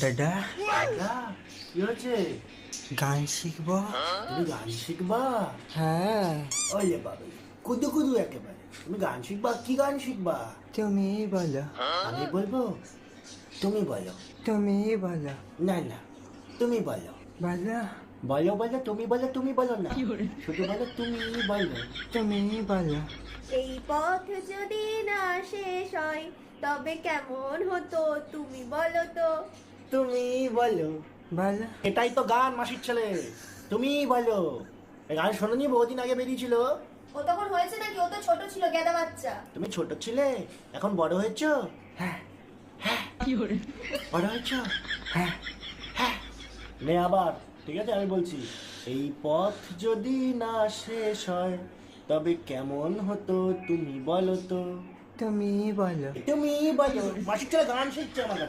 দাদা দাদা, কি হয়েছে? গান শিখবো? তুমি গান শিখবা? হ্যাঁ, ওলে বাবা, কুদু কুদু একেবারে। তুমি গান শিখবা? কি গান শিখবা? তুমি বলো, আমি বলবো? তুমি বলো। তুমি বলো, না না, তুমি বলো। বলো, বলো বলো, তুমি বলো, তুমি বলো না, শুধু বলো তুমি বলো। তুমি বলো। এই পথ যদি না শেষ হয় তবে কেমন হতো তুমি বলো তো। তুমি বলো। বলো, এটাই তো গান, মাসির ছেলে। তুমি বলো। এই গান শোনোনি? বহুদিন আগে বেরিয়েছিল। ও তখন হয়েছে নাকি? ও তো ছোট ছিল, গেদা বাচ্চা। তুমি ছোট ছিলে, এখন বড় হয়েছো। হ্যাঁ হ্যাঁ, বড় হয়েছো। হ্যাঁ হ্যাঁ। নে আবার, ঠিক আছে, আমি বলছি। এই পথ যদি না শেষ হয় তবে কেমন হতো তুমি বলো তো। তুমি বলো। তুমি বলো। মাসির ছেলে গান শিখছে আমার কাছে।